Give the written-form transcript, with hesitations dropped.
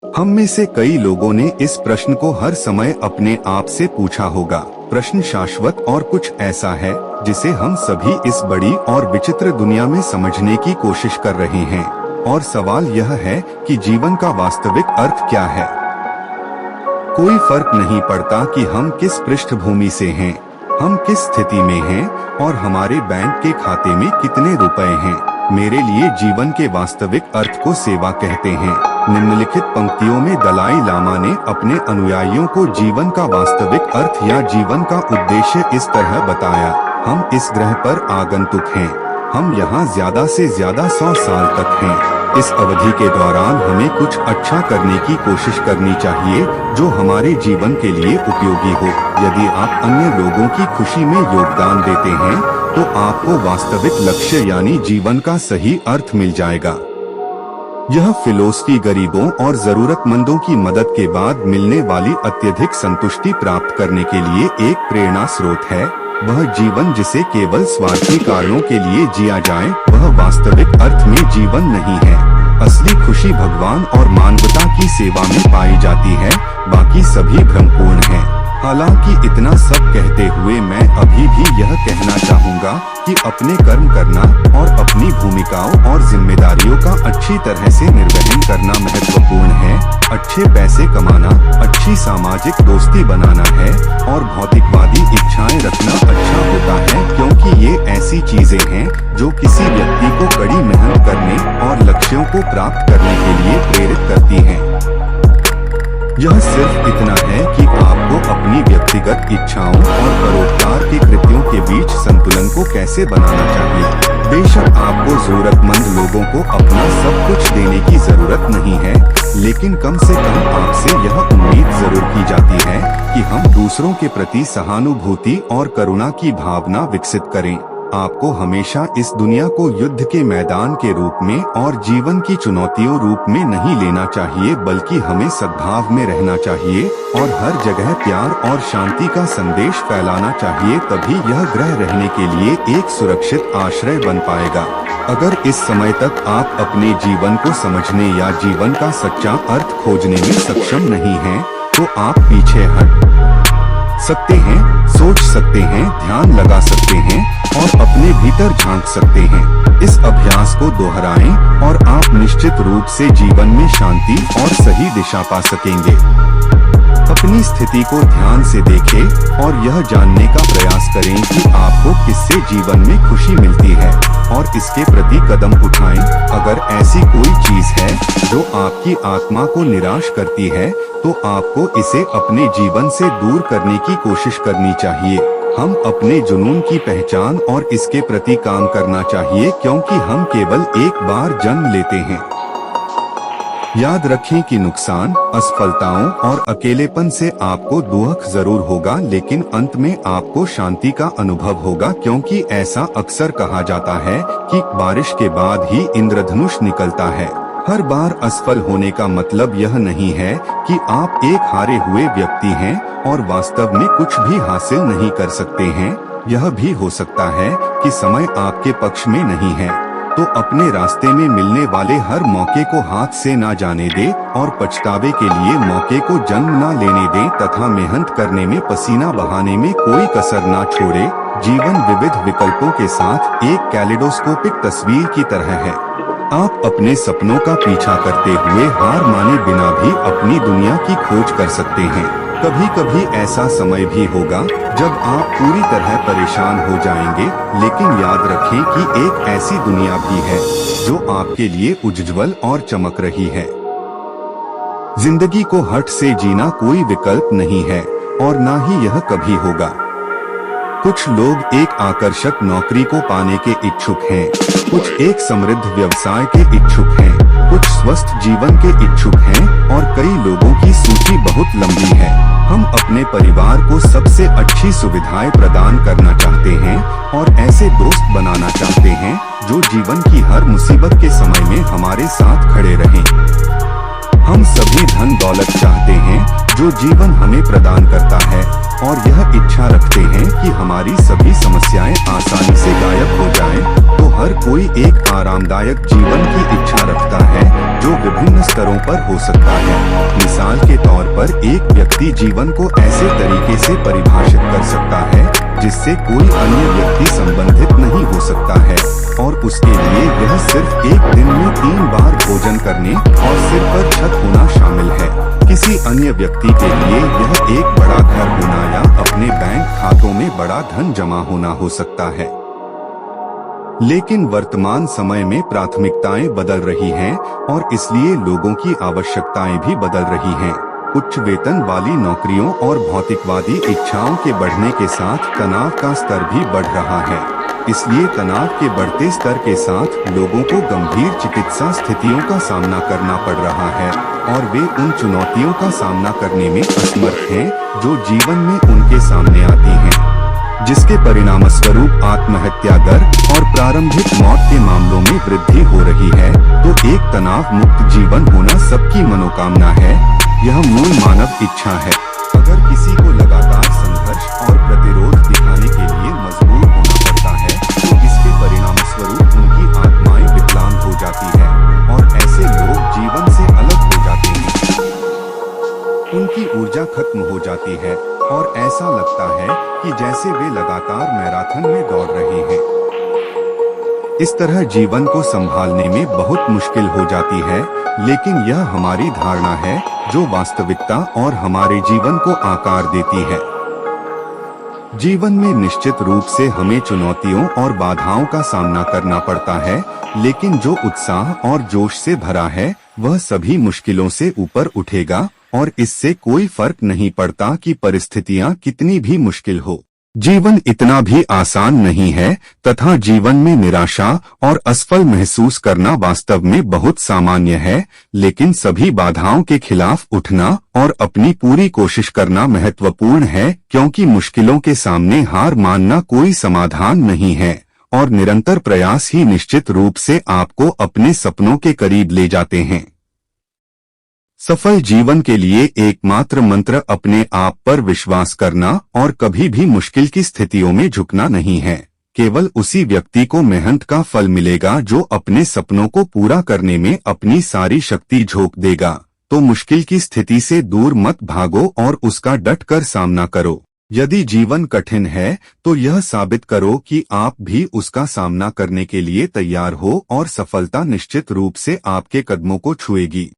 हम में से कई लोगों ने इस प्रश्न को हर समय अपने आप से पूछा होगा। प्रश्न शाश्वत और कुछ ऐसा है जिसे हम सभी इस बड़ी और विचित्र दुनिया में समझने की कोशिश कर रहे हैं। और सवाल यह है कि जीवन का वास्तविक अर्थ क्या है। कोई फर्क नहीं पड़ता कि हम किस पृष्ठभूमि से हैं, हम किस स्थिति में हैं और हमारे बैंक के खाते में कितने रुपए हैं। मेरे लिए जीवन के वास्तविक अर्थ को सेवा कहते हैं। निम्नलिखित पंक्तियों में दलाई लामा ने अपने अनुयायियों को जीवन का वास्तविक अर्थ या जीवन का उद्देश्य इस तरह बताया। हम इस ग्रह पर आगंतुक हैं। हम यहाँ ज्यादा से ज्यादा 100 साल तक हैं। इस अवधि के दौरान हमें कुछ अच्छा करने की कोशिश करनी चाहिए जो हमारे जीवन के लिए उपयोगी हो। यदि आप अन्य लोगों की खुशी में योगदान देते हैं तो आपको वास्तविक लक्ष्य यानी जीवन का सही अर्थ मिल जाएगा। यह फिलॉसफी गरीबों और जरूरतमंदों की मदद के बाद मिलने वाली अत्यधिक संतुष्टि प्राप्त करने के लिए एक प्रेरणा स्रोत है। वह जीवन जिसे केवल स्वार्थी कारणों के लिए जिया जाए वह वास्तविक अर्थ में जीवन नहीं है। असली खुशी भगवान और मानवता की सेवा में पाई जाती है, बाकी सभी भ्रमपूर्ण हैं। हालांकि इतना सब कहते हुए मैं अभी भी यह कहना चाहूँगा कि अपने कर्म करना और अपनी भूमिकाओं और जिम्मेदारियों का अच्छी तरह से निर्वहन करना महत्वपूर्ण है। अच्छे पैसे कमाना, अच्छी सामाजिक दोस्ती बनाना है और भौतिकवादी इच्छाएं रखना अच्छा होता है, क्योंकि ये ऐसी चीजें हैं जो किसी व्यक्ति को कड़ी मेहनत करने और लक्ष्यों को प्राप्त करने के लिए प्रेरित करती हैं। यह सिर्फ इतना है कि आपको अपनी व्यक्तिगत इच्छाओं और परोपकार के कृत्यों के बीच संतुलन को कैसे बनाना चाहिए। बेशक आपको जरूरतमंद लोगों को अपना सब कुछ देने की जरूरत नहीं है, लेकिन कम से कम आपसे यह उम्मीद जरूर की जाती है कि हम दूसरों के प्रति सहानुभूति और करुणा की भावना विकसित करें। आपको हमेशा इस दुनिया को युद्ध के मैदान के रूप में और जीवन की चुनौतियों रूप में नहीं लेना चाहिए, बल्कि हमें सद्भाव में रहना चाहिए और हर जगह प्यार और शांति का संदेश फैलाना चाहिए। तभी यह ग्रह रहने के लिए एक सुरक्षित आश्रय बन पाएगा। अगर इस समय तक आप अपने जीवन को समझने या जीवन का सच्चा अर्थ खोजने में सक्षम नहीं हैं, तो आप पीछे हट सकते हैं, सोच सकते हैं, ध्यान लगा सकते हैं और अपने भीतर झांक सकते हैं। इस अभ्यास को दोहराएं और आप निश्चित रूप से जीवन में शांति और सही दिशा पा सकेंगे। अपनी स्थिति को ध्यान से देखें और यह जानने का प्रयास करें कि आपको किससे जीवन में खुशी मिलती है और इसके प्रति कदम उठाएं। अगर ऐसी कोई चीज है जो आपकी आत्मा को निराश करती है तो आपको इसे अपने जीवन से दूर करने की कोशिश करनी चाहिए। हम अपने जुनून की पहचान और इसके प्रति काम करना चाहिए, क्योंकि हम केवल एक बार जन्म लेते हैं। याद रखें कि नुकसान, असफलताओं और अकेलेपन से आपको दुख जरूर होगा, लेकिन अंत में आपको शांति का अनुभव होगा, क्योंकि ऐसा अक्सर कहा जाता है कि बारिश के बाद ही इंद्रधनुष निकलता है। हर बार असफल होने का मतलब यह नहीं है कि आप एक हारे हुए व्यक्ति हैं और वास्तव में कुछ भी हासिल नहीं कर सकते हैं। यह भी हो सकता है कि समय आपके पक्ष में नहीं है। तो अपने रास्ते में मिलने वाले हर मौके को हाथ से ना जाने दे और पछतावे के लिए मौके को जन्म ना लेने दे, तथा मेहनत करने में, पसीना बहाने में कोई कसर ना छोड़े। जीवन विविध विकल्पों के साथ एक कैलिडोस्कोपिक तस्वीर की तरह है। आप अपने सपनों का पीछा करते हुए हार माने बिना भी अपनी दुनिया की खोज कर सकते हैं। कभी कभी ऐसा समय भी होगा जब आप पूरी तरह परेशान हो जाएंगे, लेकिन याद रखें कि एक ऐसी दुनिया भी है जो आपके लिए उज्ज्वल और चमक रही है। जिंदगी को हठ से जीना कोई विकल्प नहीं है और ना ही यह कभी होगा। कुछ लोग एक आकर्षक नौकरी को पाने के इच्छुक हैं, कुछ एक समृद्ध व्यवसाय के इच्छुक हैं, कुछ स्वस्थ जीवन के इच्छुक हैं और कई लोगों की सूची बहुत लंबी है। हम अपने परिवार को सबसे अच्छी सुविधाएं प्रदान करना चाहते हैं और ऐसे दोस्त बनाना चाहते हैं जो जीवन की हर मुसीबत के समय में हमारे साथ खड़े रहें। हम सभी धन दौलत चाहते हैं जो जीवन हमें प्रदान करता है, और यह इच्छा रखते हैं कि हमारी सभी समस्याएं आसानी से गायब हो जाएं, तो हर कोई एक आरामदायक जीवन की इच्छा रखता है जो विभिन्न स्तरों पर हो सकता है। मिसाल के तौर पर एक व्यक्ति जीवन को ऐसे तरीके से परिभाषित कर सकता है जिससे कोई अन्य व्यक्ति संबंधित नहीं हो सकता है, और उसके लिए यह सिर्फ एक दिन में 3 बार भोजन करने और सिर पर छत होना शामिल है। किसी अन्य व्यक्ति के लिए यह एक बड़ा घर होना या अपने बैंक खातों में बड़ा धन जमा होना हो सकता है। लेकिन वर्तमान समय में प्राथमिकताएं बदल रही हैं और इसलिए लोगों की आवश्यकताएं भी बदल रही हैं। उच्च वेतन वाली नौकरियों और भौतिकवादी इच्छाओं के बढ़ने के साथ तनाव का स्तर भी बढ़ रहा है। इसलिए तनाव के बढ़ते स्तर के साथ लोगों को गंभीर चिकित्सा स्थितियों का सामना करना पड़ रहा है और वे उन चुनौतियों का सामना करने में असमर्थ हैं जो जीवन में उनके सामने आती हैं, जिसके परिणामस्वरूप आत्महत्या दर और प्रारंभिक मौत के मामलों में वृद्धि हो रही है। तो एक तनाव मुक्त जीवन होना सबकी मनोकामना है, यह मूल मानव इच्छा है। अगर किसी को लगातार संघर्ष और प्रतिरोध दिखाने के लिए मजबूर होना पड़ता है तो इसके परिणामस्वरूप उनकी आत्माएं विकलांग हो जाती है और ऐसे लोग जीवन से अलग हो जाते हैं। उनकी ऊर्जा खत्म हो जाती है और ऐसा लगता है कि जैसे वे लगातार मैराथन में दौड़ रहे हैं। इस तरह जीवन को संभालने में बहुत मुश्किल हो जाती है, लेकिन यह हमारी धारणा है जो वास्तविकता और हमारे जीवन को आकार देती है। जीवन में निश्चित रूप से हमें चुनौतियों और बाधाओं का सामना करना पड़ता है, लेकिन जो उत्साह और जोश से भरा है वह सभी मुश्किलों से ऊपर उठेगा और इससे कोई फर्क नहीं पड़ता कि परिस्थितियां कितनी भी मुश्किल हो। जीवन इतना भी आसान नहीं है तथा जीवन में निराशा और असफल महसूस करना वास्तव में बहुत सामान्य है, लेकिन सभी बाधाओं के खिलाफ उठना और अपनी पूरी कोशिश करना महत्वपूर्ण है, क्योंकि मुश्किलों के सामने हार मानना कोई समाधान नहीं है और निरंतर प्रयास ही निश्चित रूप से आपको अपने सपनों के करीब ले जाते हैं। सफल जीवन के लिए एकमात्र मंत्र अपने आप पर विश्वास करना और कभी भी मुश्किल की स्थितियों में झुकना नहीं है। केवल उसी व्यक्ति को मेहनत का फल मिलेगा जो अपने सपनों को पूरा करने में अपनी सारी शक्ति झोंक देगा। तो मुश्किल की स्थिति से दूर मत भागो और उसका डट कर सामना करो। यदि जीवन कठिन है तो यह साबित करो कि आप भी उसका सामना करने के लिए तैयार हो और सफलता निश्चित रूप से आपके कदमों को छुएगी।